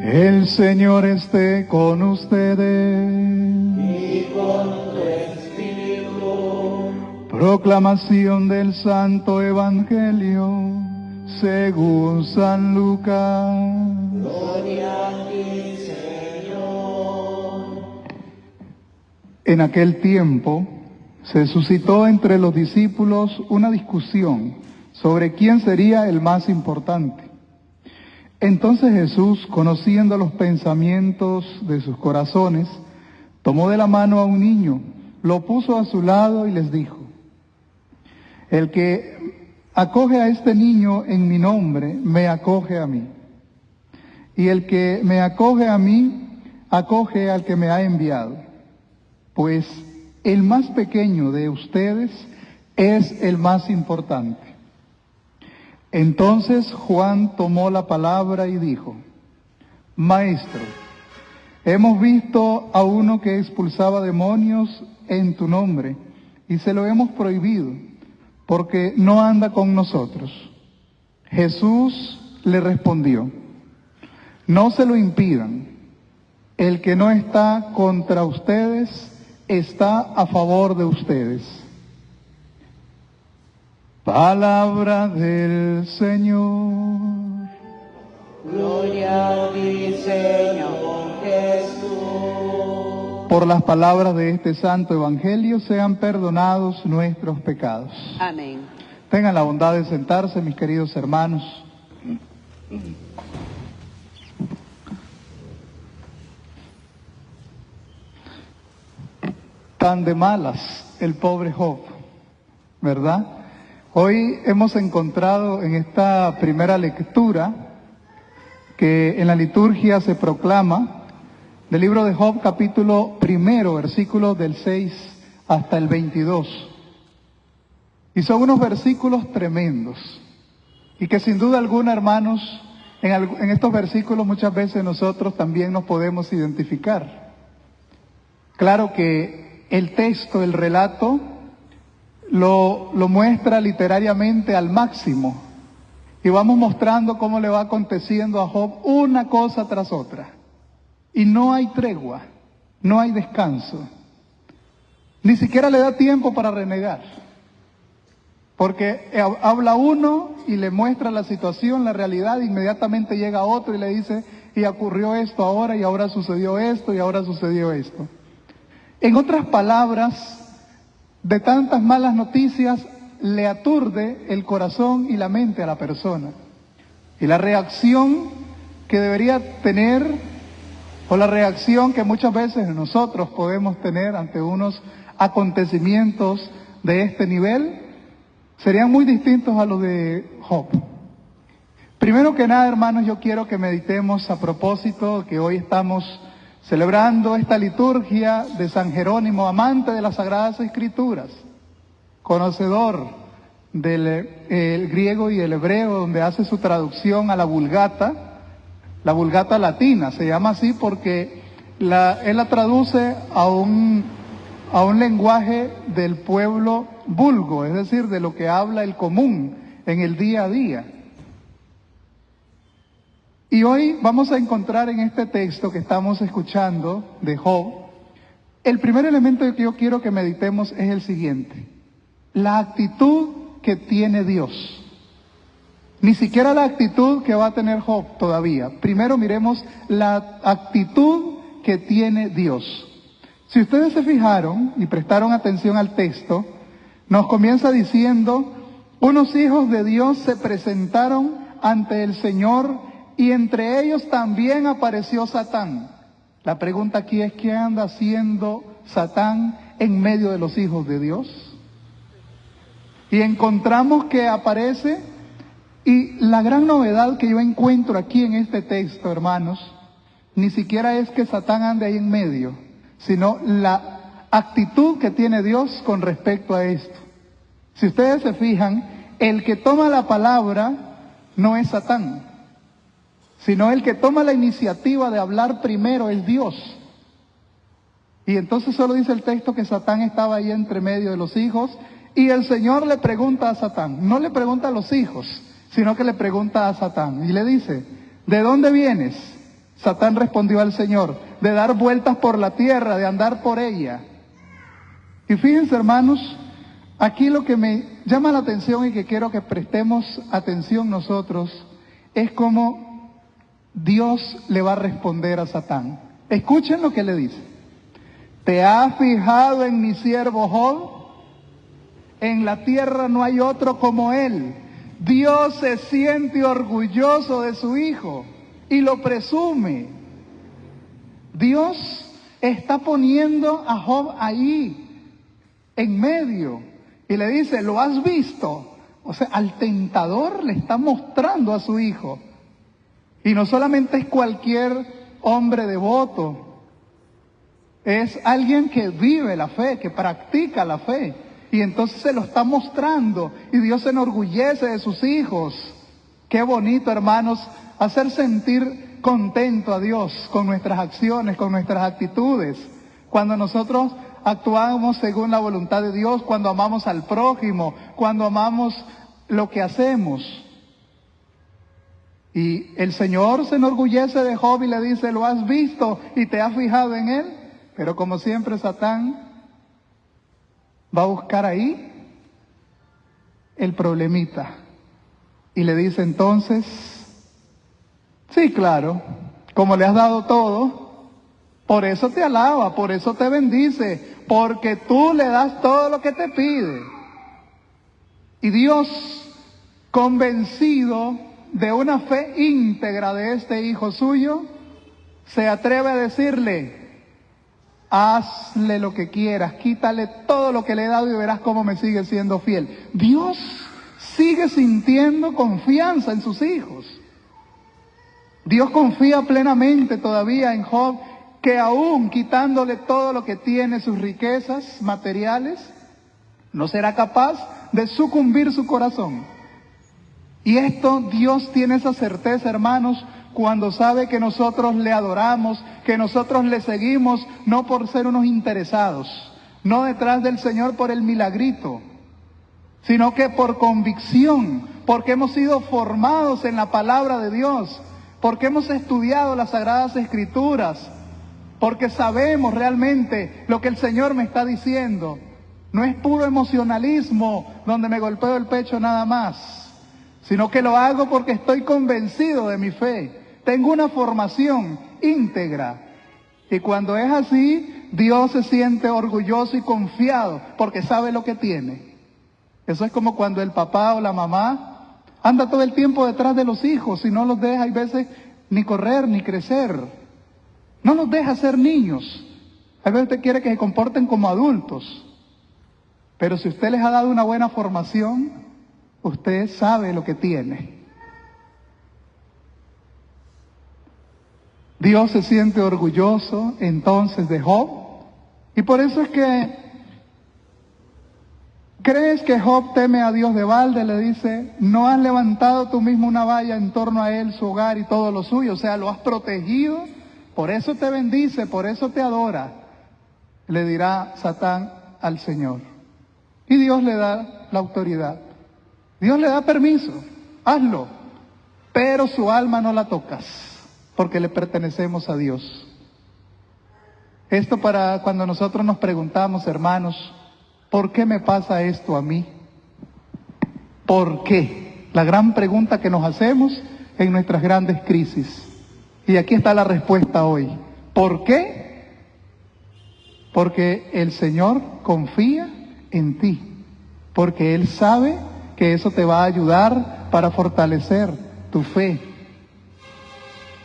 El Señor esté con ustedes. Y con tu espíritu. Proclamación del Santo Evangelio según San Lucas. Gloria a ti, Señor. En aquel tiempo se suscitó entre los discípulos una discusión sobre quién sería el más importante. Entonces Jesús, conociendo los pensamientos de sus corazones, tomó de la mano a un niño, lo puso a su lado y les dijo: el que acoge a este niño en mi nombre, me acoge a mí. Y el que me acoge a mí, acoge al que me ha enviado. Pues el más pequeño de ustedes es el más importante. Entonces Juan tomó la palabra y dijo: Maestro, hemos visto a uno que expulsaba demonios en tu nombre y se lo hemos prohibido porque no anda con nosotros. Jesús le respondió: no se lo impidan. El que no está contra ustedes está a favor de ustedes. Palabra del Señor. Gloria a ti, Señor Jesús. Por las palabras de este santo evangelio sean perdonados nuestros pecados. Amén. Tengan la bondad de sentarse, mis queridos hermanos. Tan de malas el pobre Job, ¿verdad? Hoy hemos encontrado en esta primera lectura que en la liturgia se proclama del libro de Job, capítulo 1, versículos del 6 hasta el 22. Y son unos versículos tremendos. Y que sin duda alguna, hermanos, en estos versículos muchas veces nosotros también nos podemos identificar. Claro que el texto, el relato, lo muestra literariamente al máximo. Y vamos mostrando cómo le va aconteciendo a Job una cosa tras otra. Y no hay tregua, no hay descanso. Ni siquiera le da tiempo para renegar. Porque habla uno y le muestra la situación, la realidad, e inmediatamente llega otro y le dice: y ocurrió esto ahora, y ahora sucedió esto, y ahora sucedió esto. En otras palabras, de tantas malas noticias le aturde el corazón y la mente a la persona. Y la reacción que debería tener, o la reacción que muchas veces nosotros podemos tener ante unos acontecimientos de este nivel, serían muy distintos a los de Job. Primero que nada, hermanos, yo quiero que meditemos a propósito que hoy estamos celebrando esta liturgia de San Jerónimo, amante de las Sagradas Escrituras, conocedor del el griego y el hebreo, donde hace su traducción a la Vulgata latina. Se llama así porque él la traduce a un lenguaje del pueblo vulgo, es decir, de lo que habla el común en el día a día. Y hoy vamos a encontrar en este texto que estamos escuchando de Job, el primer elemento que yo quiero que meditemos es el siguiente: la actitud que tiene Dios. Ni siquiera la actitud que va a tener Job todavía. Primero miremos la actitud que tiene Dios. Si ustedes se fijaron y prestaron atención al texto, nos comienza diciendo: unos hijos de Dios se presentaron ante el Señor y entre ellos también apareció Satán. La pregunta aquí es: ¿qué anda haciendo Satán en medio de los hijos de Dios? Y encontramos que aparece, y la gran novedad que yo encuentro aquí en este texto, hermanos, ni siquiera es que Satán ande ahí en medio, sino la actitud que tiene Dios con respecto a esto. Si ustedes se fijan, el que toma la palabra no es Satán, sino el que toma la iniciativa de hablar primero es Dios. Y entonces solo dice el texto que Satán estaba ahí entre medio de los hijos, y el Señor le pregunta a Satán, no le pregunta a los hijos, sino que le pregunta a Satán, y le dice: ¿de dónde vienes? Satán respondió al Señor, de dar vueltas por la tierra, de andar por ella. Y fíjense, hermanos, aquí lo que me llama la atención y que quiero que prestemos atención nosotros es cómo Dios le va a responder a Satán. Escuchen lo que le dice. ¿Te has fijado en mi siervo Job? En la tierra no hay otro como él. Dios se siente orgulloso de su hijo y lo presume. Dios está poniendo a Job ahí, en medio, y le dice, ¿lo has visto? O sea, al tentador le está mostrando a su hijo. Y no solamente es cualquier hombre devoto, es alguien que vive la fe, que practica la fe. Y entonces se lo está mostrando y Dios se enorgullece de sus hijos. Qué bonito, hermanos, hacer sentir contento a Dios con nuestras acciones, con nuestras actitudes. Cuando nosotros actuamos según la voluntad de Dios, cuando amamos al prójimo, cuando amamos lo que hacemos. Y el Señor se enorgullece de Job y le dice, ¿lo has visto y te has fijado en él? Pero como siempre, Satán va a buscar ahí el problemita. Y le dice entonces, sí, claro, como le has dado todo, por eso te alaba, por eso te bendice, porque tú le das todo lo que te pide. Y Dios, convencido de una fe íntegra de este hijo suyo, se atreve a decirle, hazle lo que quieras, quítale todo lo que le he dado y verás cómo me sigue siendo fiel. Dios sigue sintiendo confianza en sus hijos. Dios confía plenamente todavía en Job, que aún quitándole todo lo que tiene, sus riquezas materiales, no será capaz de sucumbir su corazón. Y esto Dios tiene esa certeza, hermanos, cuando sabe que nosotros le adoramos, que nosotros le seguimos, no por ser unos interesados, no detrás del Señor por el milagrito, sino que por convicción, porque hemos sido formados en la palabra de Dios, porque hemos estudiado las Sagradas Escrituras, porque sabemos realmente lo que el Señor me está diciendo. No es puro emocionalismo donde me golpeo el pecho nada más, sino que lo hago porque estoy convencido de mi fe. Tengo una formación íntegra. Y cuando es así, Dios se siente orgulloso y confiado porque sabe lo que tiene. Eso es como cuando el papá o la mamá anda todo el tiempo detrás de los hijos y no los deja, hay veces, ni correr ni crecer. No los deja ser niños. A veces usted quiere que se comporten como adultos. Pero si usted les ha dado una buena formación, usted sabe lo que tiene. Dios se siente orgulloso entonces de Job. Y por eso es que, ¿crees que Job teme a Dios de balde? Le dice, ¿no has levantado tú mismo una valla en torno a él, su hogar y todo lo suyo? O sea, lo has protegido, por eso te bendice, por eso te adora. Le dirá Satán al Señor. Y Dios le da la autoridad. Dios le da permiso, hazlo, pero su alma no la tocas, porque le pertenecemos a Dios. Esto para cuando nosotros nos preguntamos, hermanos, ¿por qué me pasa esto a mí? ¿Por qué? La gran pregunta que nos hacemos en nuestras grandes crisis. Y aquí está la respuesta hoy. ¿Por qué? Porque el Señor confía en ti, porque Él sabe que eso te va a ayudar para fortalecer tu fe.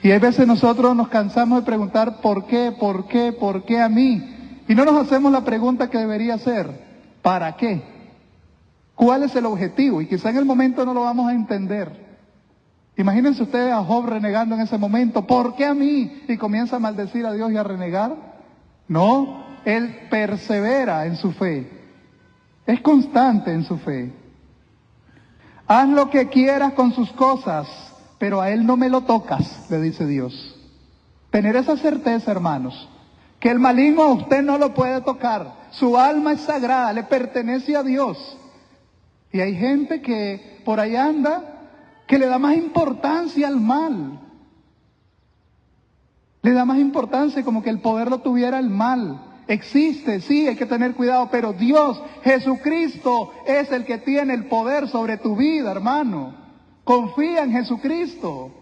Y hay veces nosotros nos cansamos de preguntar ¿por qué? ¿Por qué? ¿Por qué a mí? Y no nos hacemos la pregunta que debería ser, ¿para qué? ¿Cuál es el objetivo? Y quizá en el momento no lo vamos a entender. Imagínense ustedes a Job renegando en ese momento, ¿por qué a mí? Y comienza a maldecir a Dios y a renegar. No, él persevera en su fe, es constante en su fe. Haz lo que quieras con sus cosas, pero a él no me lo tocas, le dice Dios. Tener esa certeza, hermanos, que el maligno a usted no lo puede tocar. Su alma es sagrada, le pertenece a Dios. Y hay gente que por ahí anda, que le da más importancia al mal. Le da más importancia como que el poder lo tuviera el mal. Existe, sí, hay que tener cuidado, pero Dios, Jesucristo, es el que tiene el poder sobre tu vida, hermano. Confía en Jesucristo.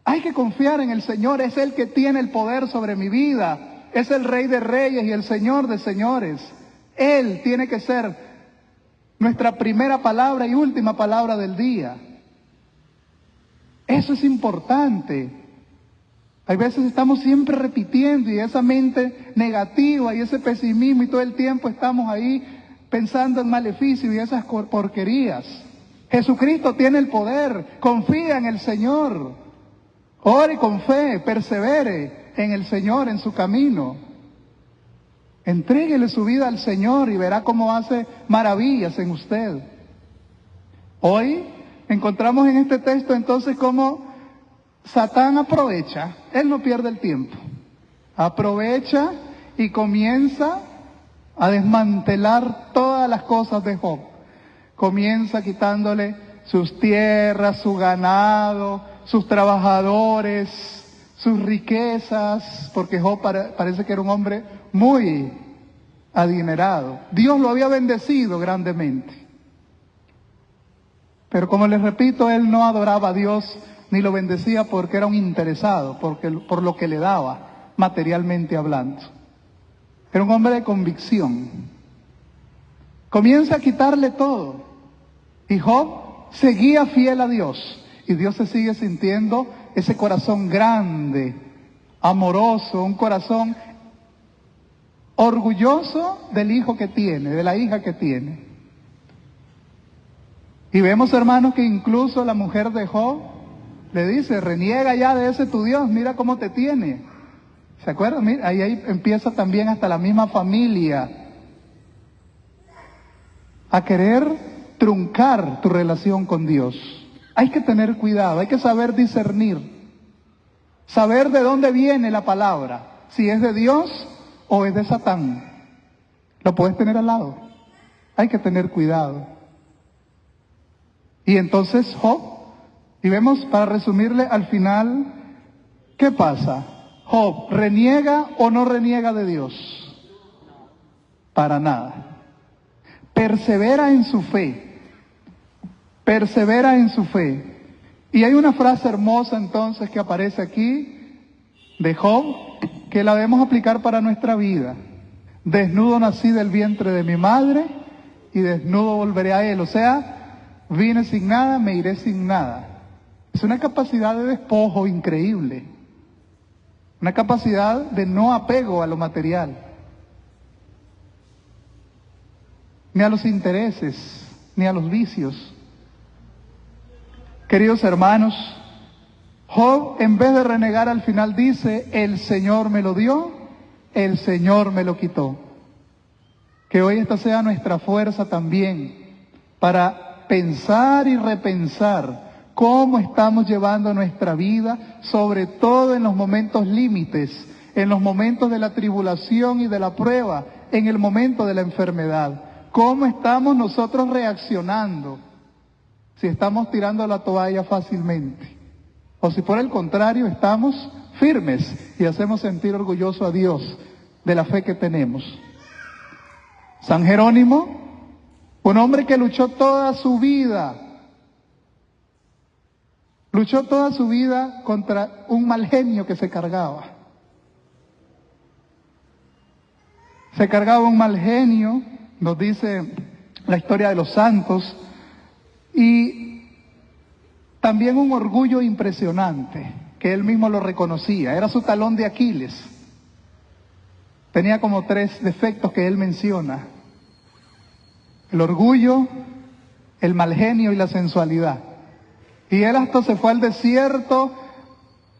Hay que confiar en el Señor, es el que tiene el poder sobre mi vida. Es el Rey de Reyes y el Señor de Señores. Él tiene que ser nuestra primera palabra y última palabra del día. Eso es importante. Hay veces estamos siempre repitiendo y esa mente negativa y ese pesimismo y todo el tiempo estamos ahí pensando en maleficio y esas porquerías. Jesucristo tiene el poder, confía en el Señor, ore con fe, persevere en el Señor, en su camino. Entréguele su vida al Señor y verá cómo hace maravillas en usted. Hoy encontramos en este texto entonces cómo Satán aprovecha, él no pierde el tiempo, aprovecha y comienza a desmantelar todas las cosas de Job. Comienza quitándole sus tierras, su ganado, sus trabajadores, sus riquezas, porque Job parece que era un hombre muy adinerado. Dios lo había bendecido grandemente. Pero como les repito, él no adoraba a Dios ni lo bendecía porque era un interesado, por lo que le daba, materialmente hablando. Era un hombre de convicción. Comienza a quitarle todo. Y Job seguía fiel a Dios. Y Dios se sigue sintiendo ese corazón grande, amoroso, un corazón orgulloso del hijo que tiene, de la hija que tiene. Y vemos, hermanos, que incluso la mujer de Job le dice, reniega ya de ese tu Dios, mira cómo te tiene. ¿Se acuerdan? Mira, ahí empieza también hasta la misma familia a querer truncar tu relación con Dios. Hay que tener cuidado, hay que saber discernir, saber de dónde viene la palabra, si es de Dios o es de Satán. Lo puedes tener al lado, hay que tener cuidado. Y entonces Job, y vemos, para resumirle al final, ¿qué pasa? Job, ¿reniega o no reniega de Dios? Para nada. Persevera en su fe. Persevera en su fe. Y hay una frase hermosa entonces que aparece aquí de Job, que la debemos aplicar para nuestra vida. Desnudo nací del vientre de mi madre y desnudo volveré a él. O sea, vine sin nada, me iré sin nada. Es una capacidad de despojo increíble. Una capacidad de no apego a lo material. Ni a los intereses, ni a los vicios. Queridos hermanos, Job, en vez de renegar, al final dice, el Señor me lo dio, el Señor me lo quitó. Que hoy esta sea nuestra fuerza también para pensar y repensar cómo estamos llevando nuestra vida, sobre todo en los momentos límites, en los momentos de la tribulación y de la prueba, en el momento de la enfermedad. ¿Cómo estamos nosotros reaccionando? Si estamos tirando la toalla fácilmente, o si por el contrario estamos firmes y hacemos sentir orgulloso a Dios de la fe que tenemos. San Jerónimo, un hombre que luchó toda su vida contra un mal genio que se cargaba. Se cargaba un mal genio, nos dice la historia de los santos, y también un orgullo impresionante, que él mismo lo reconocía, era su talón de Aquiles. Tenía como 3 defectos que él menciona: el orgullo, el mal genio y la sensualidad. Y él hasta se fue al desierto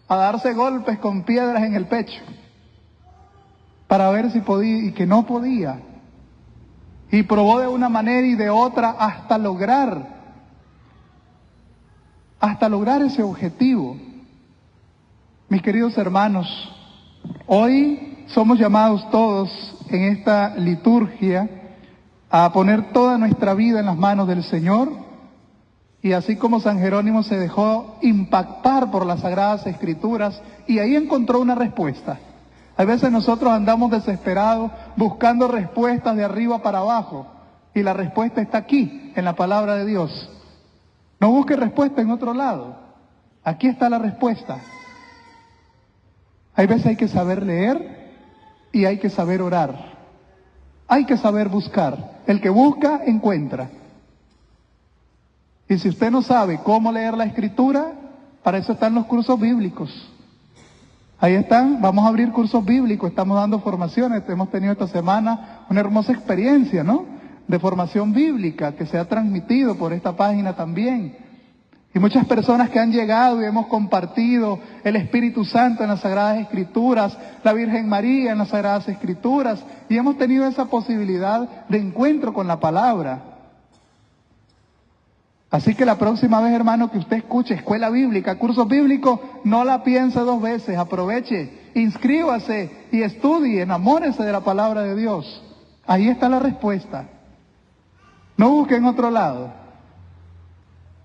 a darse golpes con piedras en el pecho para ver si podía, y que no podía. Y probó de una manera y de otra hasta lograr ese objetivo. Mis queridos hermanos, hoy somos llamados todos en esta liturgia a poner toda nuestra vida en las manos del Señor Y así como San Jerónimo se dejó impactar por las Sagradas Escrituras y ahí encontró una respuesta. A veces nosotros andamos desesperados buscando respuestas de arriba para abajo y la respuesta está aquí, en la palabra de Dios. No busque respuesta en otro lado. Aquí está la respuesta. Hay veces hay que saber leer y hay que saber orar. Hay que saber buscar. El que busca, encuentra. Y si usted no sabe cómo leer la Escritura, para eso están los cursos bíblicos. Ahí están, vamos a abrir cursos bíblicos, estamos dando formaciones, hemos tenido esta semana una hermosa experiencia, ¿no? De formación bíblica que se ha transmitido por esta página también. Y muchas personas que han llegado y hemos compartido el Espíritu Santo en las Sagradas Escrituras, la Virgen María en las Sagradas Escrituras, y hemos tenido esa posibilidad de encuentro con la palabra. Así que la próxima vez, hermano, que usted escuche escuela bíblica, cursos bíblicos, no la piense dos veces, aproveche, inscríbase y estudie, enamórese de la palabra de Dios. Ahí está la respuesta. No busque en otro lado.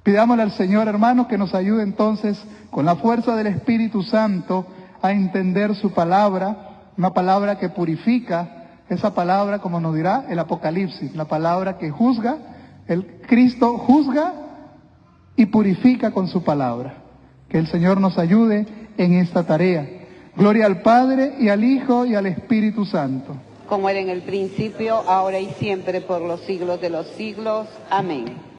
Pidámosle al Señor, hermano, que nos ayude entonces con la fuerza del Espíritu Santo a entender su palabra, una palabra que purifica, esa palabra, como nos dirá el Apocalipsis, la palabra que juzga. El Cristo juzga y purifica con su palabra. Que el Señor nos ayude en esta tarea. Gloria al Padre y al Hijo y al Espíritu Santo. Como era en el principio, ahora y siempre, por los siglos de los siglos. Amén.